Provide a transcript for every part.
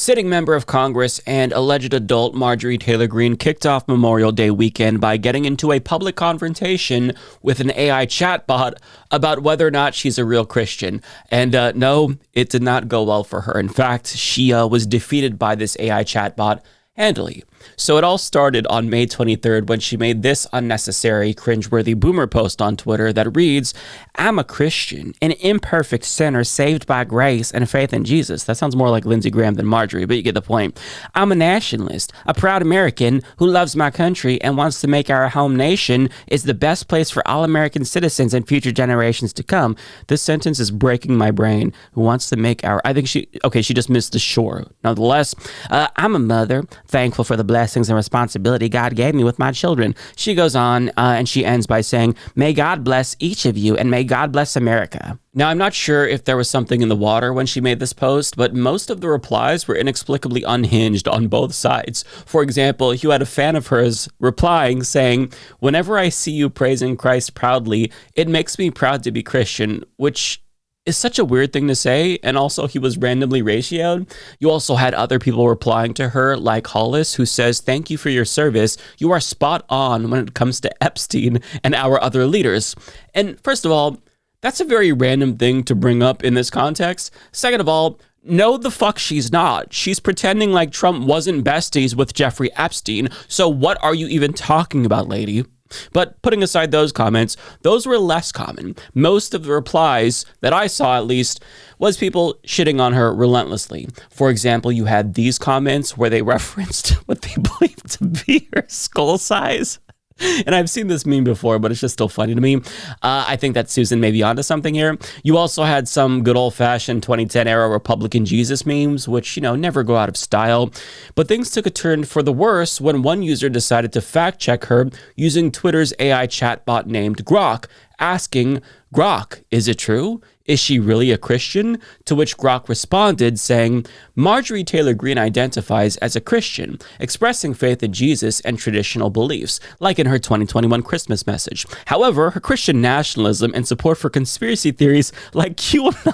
Sitting member of Congress and alleged adult Marjorie Taylor Greene kicked off Memorial Day weekend by getting into a public confrontation with an AI chatbot about whether or not she's a real Christian. And no, it did not go well for her. In fact, she was defeated by this AI chatbot handily. So it all started on May 23rd when she made this unnecessary, cringeworthy boomer post on Twitter that reads, "I'm a Christian, an imperfect sinner saved by grace and faith in Jesus." That sounds more like Lindsey Graham than Marjorie, but you get the point. "I'm a nationalist, a proud American who loves my country and wants to make our home nation is the best place for all American citizens and future generations to come." This sentence is breaking my brain. Who wants to make our... she just missed the shore. Nonetheless, "I'm a mother, thankful for the blessings and responsibility God gave me with my children." She goes on and she ends by saying, "May God bless each of you and may God bless America." Now, I'm not sure if there was something in the water when she made this post, but most of the replies were inexplicably unhinged on both sides. For example, you had a fan of hers replying saying, "Whenever I see you praising Christ proudly, it makes me proud to be Christian," which is such a weird thing to say, and also he was randomly ratioed. You also had other people replying to her, like Hollis, who says, "Thank you for your service. You are spot on when it comes to Epstein and our other leaders." And first of all, that's a very random thing to bring up in this context. Second of all, no, the fuck she's not. She's pretending like Trump wasn't besties with Jeffrey Epstein, so what are you even talking about, lady? But putting aside those comments, those were less common. Most of the replies that I saw, at least, was people shitting on her relentlessly. For example, you had these comments where they referenced what they believed to be her skull size. And I've seen this meme before, but it's just still funny to me. I think that Susan may be onto something here. You also had some good old-fashioned 2010 era Republican Jesus memes, which, never go out of style. But things took a turn for the worse when one user decided to fact-check her using Twitter's AI chatbot named Grok, asking, "Grok, is it true? Is she really a Christian?" To which Grok responded saying, "Marjorie Taylor Greene identifies as a Christian, expressing faith in Jesus and traditional beliefs, like in her 2021 Christmas message. However, her Christian nationalism and support for conspiracy theories like QAnon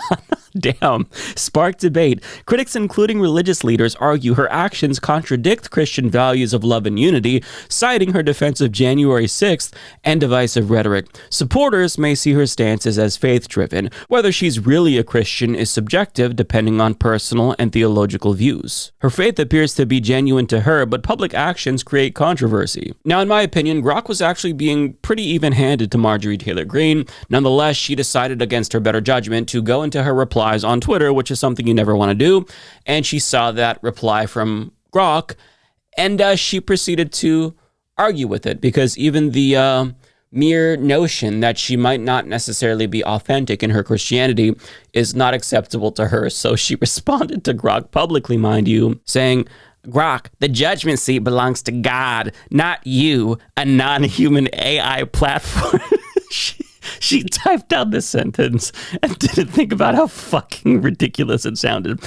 damn, sparked debate. Critics, including religious leaders, argue her actions contradict Christian values of love and unity, citing her defense of January 6th and divisive rhetoric. Supporters may see her stances as faith-driven. Whether she's really a Christian is subjective, depending on personal and theological views. Her faith appears to be genuine to her, but public actions create controversy." Now, in my opinion, Grok was actually being pretty even-handed to Marjorie Taylor Greene. Nonetheless, she decided against her better judgment to go into her replies on Twitter, which is something you never want to do, and she saw that reply from Grok, and she proceeded to argue with it, because even the mere notion that she might not necessarily be authentic in her Christianity is not acceptable to her. So she responded to Grok publicly, mind you, saying, "Grok, the judgment seat belongs to God, not you, a non-human AI platform." She typed out this sentence and didn't think about how fucking ridiculous it sounded.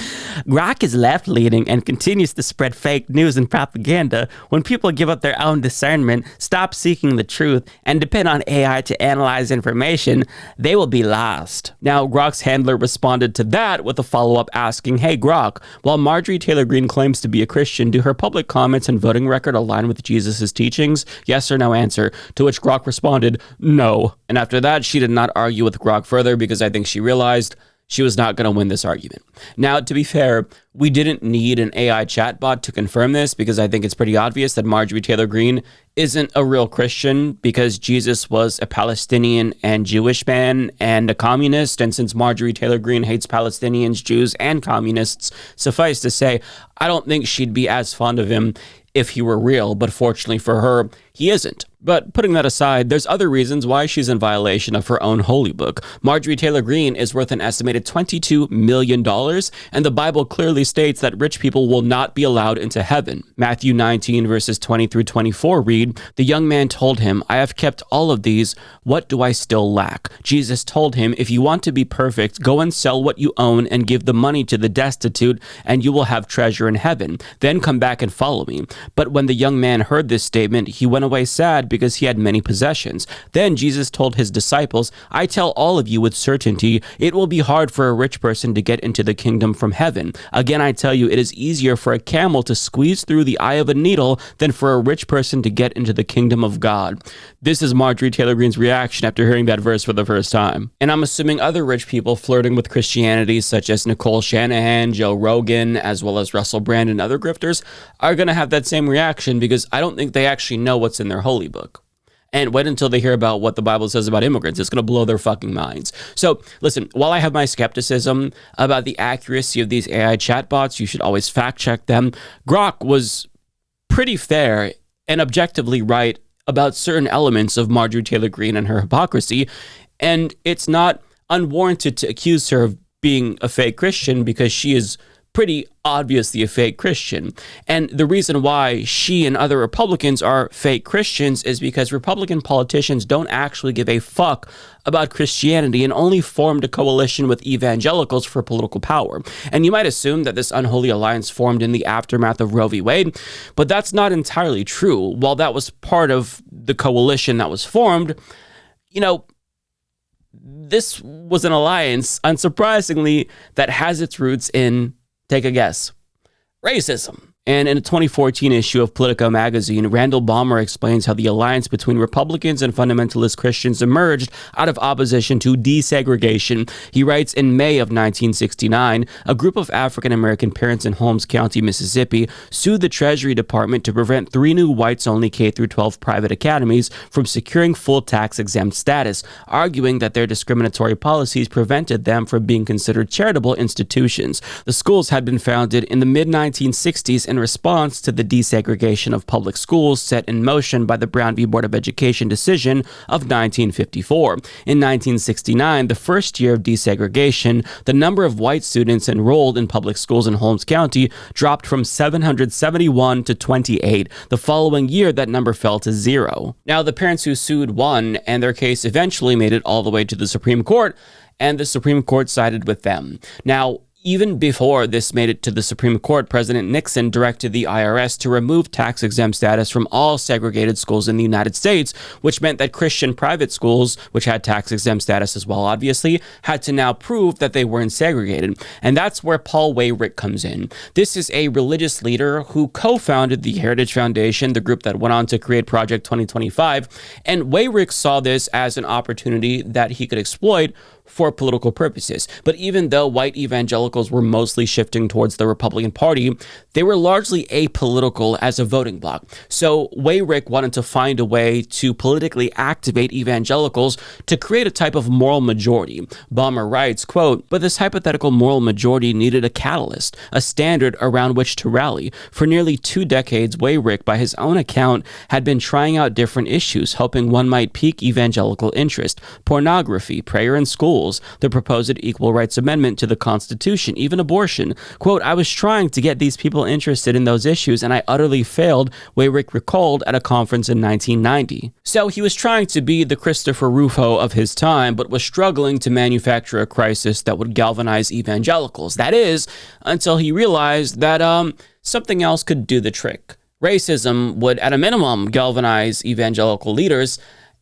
"Grok is left-leaning and continues to spread fake news and propaganda. When people give up their own discernment, stop seeking the truth, and depend on AI to analyze information, they will be lost." Now, Grok's handler responded to that with a follow-up asking, "Hey, Grok, while Marjorie Taylor Greene claims to be a Christian, do her public comments and voting record align with Jesus' teachings? Yes or no answer." To which Grok responded, "No." And after that, she did not argue with Grok further because I think she realized she was not going to win this argument. Now, to be fair, we didn't need an AI chatbot to confirm this because I think it's pretty obvious that Marjorie Taylor Greene isn't a real Christian because Jesus was a Palestinian and Jewish man and a communist. And since Marjorie Taylor Greene hates Palestinians, Jews, and communists, suffice to say, I don't think she'd be as fond of him if he were real, but fortunately for her, he isn't. But putting that aside, there's other reasons why she's in violation of her own holy book. Marjorie Taylor Greene is worth an estimated $22 million, and the Bible clearly states that rich people will not be allowed into heaven. Matthew 19 verses 20 through 24 read, "The young man told him, 'I have kept all of these. What do I still lack?' Jesus told him, 'If you want to be perfect, go and sell what you own and give the money to the destitute, and you will have treasure in heaven. Then come back and follow me.' But when the young man heard this statement, he went away sad because he had many possessions. Then Jesus told his disciples, I tell all of you with certainty, it will be hard for a rich person to get into the kingdom from heaven. Again, I tell you, it is easier for a camel to squeeze through the eye of a needle than for a rich person to get into the kingdom of God. This is Marjorie Taylor Greene's reaction after hearing that verse for the first time. And I'm assuming other rich people flirting with Christianity, such as Nicole Shanahan, Joe Rogan, as well as Russell Brand and other grifters, are going to have that same reaction because I don't think they actually know what's in their holy book. And wait until they hear about what the Bible says about immigrants. It's going to blow their fucking minds. So listen, while I have my skepticism about the accuracy of these AI chatbots, you should always fact check them. Grok was pretty fair and objectively right about certain elements of Marjorie Taylor Greene and her hypocrisy. And it's not unwarranted to accuse her of being a fake Christian because she is pretty obviously a fake Christian. And the reason why she and other Republicans are fake Christians is because Republican politicians don't actually give a fuck about Christianity and only formed a coalition with evangelicals for political power. And you might assume that this unholy alliance formed in the aftermath of Roe v. Wade, but that's not entirely true. While that was part of the coalition that was formed, this was an alliance, unsurprisingly, that has its roots in, take a guess, racism. And in a 2014 issue of Politico magazine, Randall Ballmer explains how the alliance between Republicans and fundamentalist Christians emerged out of opposition to desegregation. He writes, in May of 1969, a group of African-American parents in Holmes County, Mississippi, sued the Treasury Department to prevent 3 new whites-only K-12 private academies from securing full tax-exempt status, arguing that their discriminatory policies prevented them from being considered charitable institutions. The schools had been founded in the mid-1960s in response to the desegregation of public schools set in motion by the Brown v. Board of Education decision of 1954. In 1969, the first year of desegregation, the number of white students enrolled in public schools in Holmes County dropped from 771 to 28. The following year, that number fell to 0. Now, the parents who sued won, and their case eventually made it all the way to the Supreme Court, and the Supreme Court sided with them. Now, even before this made it to the Supreme Court, President Nixon directed the IRS to remove tax-exempt status from all segregated schools in the United States, which meant that Christian private schools, which had tax-exempt status as well, obviously, had to now prove that they weren't segregated. And that's where Paul Weyrich comes in. This is a religious leader who co-founded the Heritage Foundation, the group that went on to create Project 2025. And Weyrich saw this as an opportunity that he could exploit for political purposes. But even though white evangelicals were mostly shifting towards the Republican Party, they were largely apolitical as a voting bloc. So Weyrich wanted to find a way to politically activate evangelicals to create a type of moral majority. Ballmer writes, quote, "But this hypothetical moral majority needed a catalyst, a standard around which to rally. For nearly 2 decades, Weyrich, by his own account, had been trying out different issues, hoping one might pique evangelical interest. Pornography, prayer in schools, the proposed equal rights amendment to the Constitution, even abortion. Quote, I was trying to get these people interested in those issues and I utterly failed, Weyrich recalled at a conference in 1990. So he was trying to be the Christopher Rufo of his time, but was struggling to manufacture a crisis that would galvanize evangelicals. That is, until he realized that something else could do the trick. Racism would, at a minimum, galvanize evangelical leaders.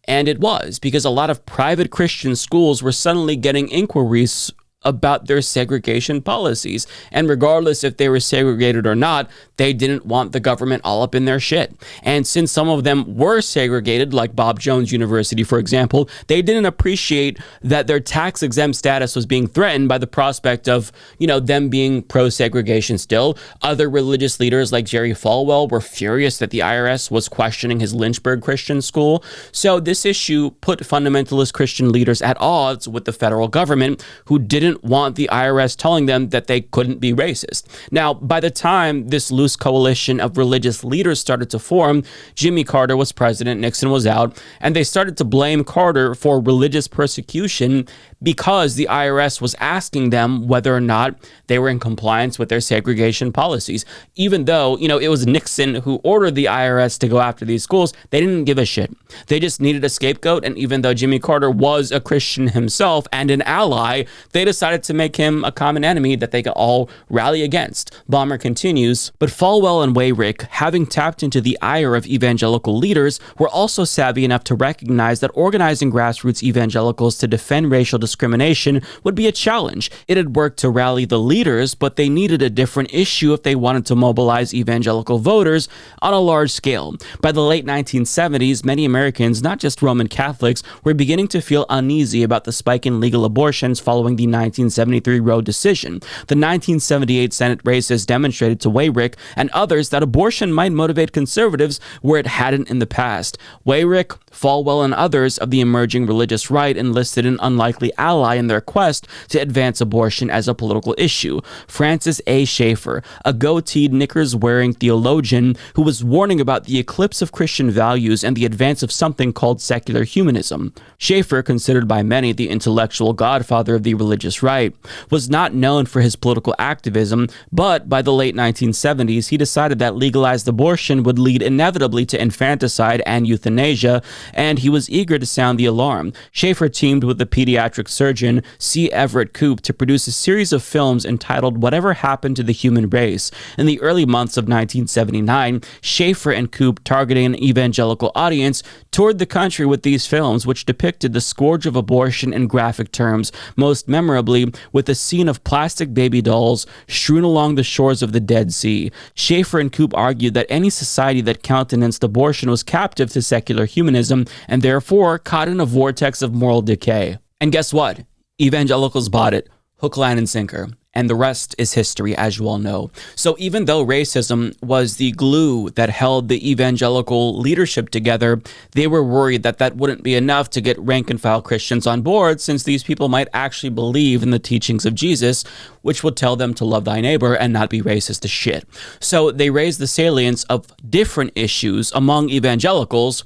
And it was, because a lot of private Christian schools were suddenly getting inquiries about their segregation policies. And regardless if they were segregated or not, they didn't want the government all up in their shit. And since some of them were segregated, like Bob Jones University, for example, they didn't appreciate that their tax-exempt status was being threatened by the prospect of, them being pro-segregation still. Other religious leaders like Jerry Falwell were furious that the IRS was questioning his Lynchburg Christian school. So this issue put fundamentalist Christian leaders at odds with the federal government, who didn't want the IRS telling them that they couldn't be racist. Now, by the time this loose coalition of religious leaders started to form, Jimmy Carter was president, Nixon was out, and they started to blame Carter for religious persecution because the IRS was asking them whether or not they were in compliance with their segregation policies. Even though, it was Nixon who ordered the IRS to go after these schools, they didn't give a shit. They just needed a scapegoat, and even though Jimmy Carter was a Christian himself and an ally, they decided decided to make him a common enemy that they could all rally against. Balmer continues, but Falwell and Weyrich, having tapped into the ire of evangelical leaders, were also savvy enough to recognize that organizing grassroots evangelicals to defend racial discrimination would be a challenge. It had worked to rally the leaders, but they needed a different issue if they wanted to mobilize evangelical voters on a large scale. By the late 1970s, many Americans, not just Roman Catholics, were beginning to feel uneasy about the spike in legal abortions following the 1973 Roe decision. The 1978 Senate races demonstrated to Weyrich and others that abortion might motivate conservatives where it hadn't in the past. Weyrich, Falwell, and others of the emerging religious right enlisted an unlikely ally in their quest to advance abortion as a political issue. Francis A. Schaeffer, a goateed, knickers-wearing theologian who was warning about the eclipse of Christian values and the advance of something called secular humanism. Schaeffer, considered by many the intellectual godfather of the religious right, was not known for his political activism, but by the late 1970s, he decided that legalized abortion would lead inevitably to infanticide and euthanasia, and he was eager to sound the alarm. Schaeffer teamed with the pediatric surgeon C. Everett Koop to produce a series of films entitled Whatever Happened to the Human Race. In the early months of 1979, Schaeffer and Koop, targeting an evangelical audience, toured the country with these films, which depicted the scourge of abortion in graphic terms, most memorably with a scene of plastic baby dolls strewn along the shores of the Dead Sea. Schaeffer and Koop argued that any society that countenanced abortion was captive to secular humanism and therefore caught in a vortex of moral decay. And guess what? Evangelicals bought it, hook, line, and sinker. And the rest is history, as you all know. So even though racism was the glue that held the evangelical leadership together, they were worried that that wouldn't be enough to get rank-and-file Christians on board, since these people might actually believe in the teachings of Jesus, which would tell them to love thy neighbor and not be racist as shit. So they raised the salience of different issues among evangelicals,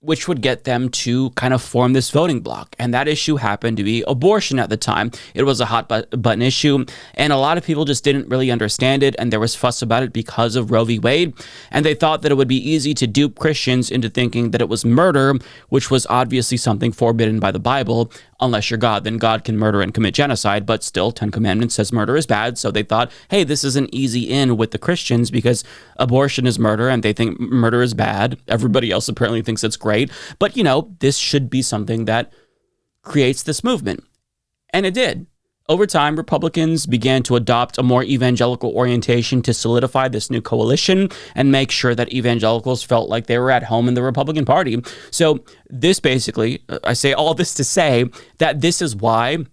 which would get them to kind of form this voting bloc. And that issue happened to be abortion at the time. It was a hot button issue, and a lot of people just didn't really understand it, and there was fuss about it because of Roe v. Wade, and they thought that it would be easy to dupe Christians into thinking that it was murder, which was obviously something forbidden by the Bible. Unless you're God, then God can murder and commit genocide, but still, 10 Commandments says murder is bad, so they thought, hey, this is an easy in with the Christians because abortion is murder, and they think murder is bad. Everybody else apparently thinks it's great. But, this should be something that creates this movement. And it did. Over time, Republicans began to adopt a more evangelical orientation to solidify this new coalition and make sure that evangelicals felt like they were at home in the Republican Party. So this basically, I say all this to say that this is why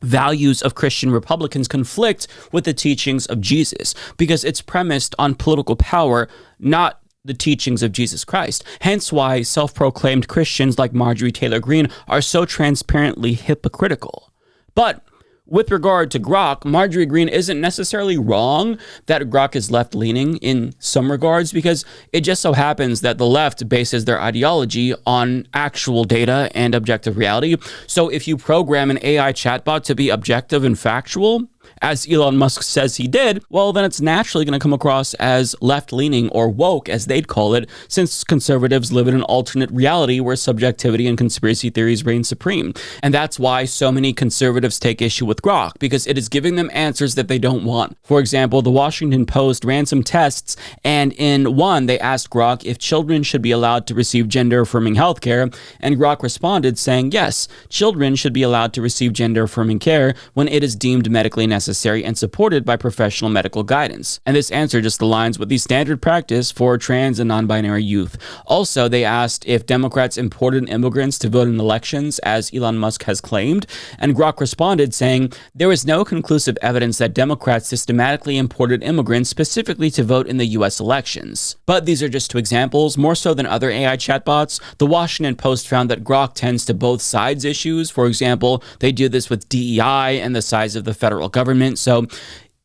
values of Christian Republicans conflict with the teachings of Jesus, because it's premised on political power, not the teachings of Jesus Christ. Hence why self-proclaimed Christians like Marjorie Taylor Greene are so transparently hypocritical. But with regard to Grok, Marjorie Greene isn't necessarily wrong that Grok is left-leaning in some regards, because it just so happens that the left bases their ideology on actual data and objective reality. So if you program an AI chatbot to be objective and factual, as Elon Musk says he did, well, then it's naturally going to come across as left-leaning or woke, as they'd call it, since conservatives live in an alternate reality where subjectivity and conspiracy theories reign supreme. And that's why so many conservatives take issue with Grok, because it is giving them answers that they don't want. For example, the Washington Post ran some tests, and in one, they asked Grok if children should be allowed to receive gender-affirming healthcare, and Grok responded saying, yes, children should be allowed to receive gender-affirming care when it is deemed medically necessary and supported by professional medical guidance. And this answer just aligns with the standard practice for trans and non-binary youth. Also, they asked if Democrats imported immigrants to vote in elections, as Elon Musk has claimed, and Grok responded saying, there is no conclusive evidence that Democrats systematically imported immigrants specifically to vote in the U.S. elections. But these are just two examples. More so than other AI chatbots, the Washington Post found that Grok tends to both sides issues. For example, they do this with DEI and the size of the federal government. So,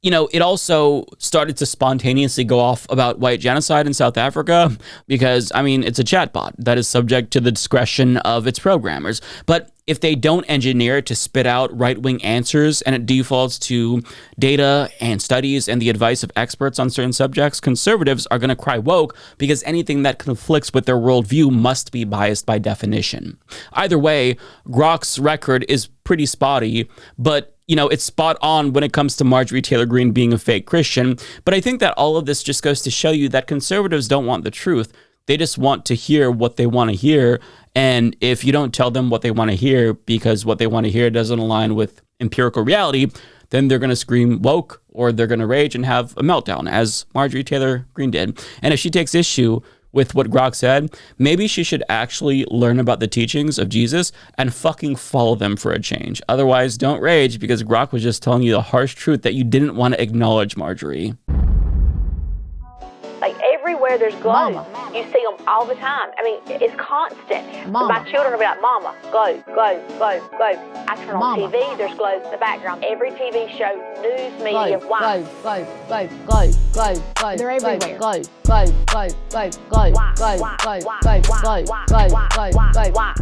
it also started to spontaneously go off about white genocide in South Africa because, it's a chatbot that is subject to the discretion of its programmers. But if they don't engineer it to spit out right-wing answers and it defaults to data and studies and the advice of experts on certain subjects, conservatives are going to cry woke because anything that conflicts with their worldview must be biased by definition. Either way, Grok's record is pretty spotty, but it's spot on when it comes to Marjorie Taylor Greene being a fake Christian. But I think that all of this just goes to show you that conservatives don't want the truth. They just want to hear what they want to hear. And if you don't tell them what they want to hear because what they want to hear doesn't align with empirical reality, then they're going to scream woke, or they're going to rage and have a meltdown, as Marjorie Taylor Greene did. And if she takes issue with what Grok said, maybe she should actually learn about the teachings of Jesus and fucking follow them for a change. Otherwise, don't rage, because Grok was just telling you the harsh truth that you didn't want to acknowledge, Marjorie. Like everywhere there's glows. You see them all the time. I mean, it's constant. My children will be like, Mama, glow, glow, glow, glow. I turn on TV, there's glows in the background. Every TV show, news media, glow, glow, glow, glow, glow, glow. They're everywhere. Glow, glow, glow, glow, glow, glow, glow, glow, glow, glow, glow, glow, glow.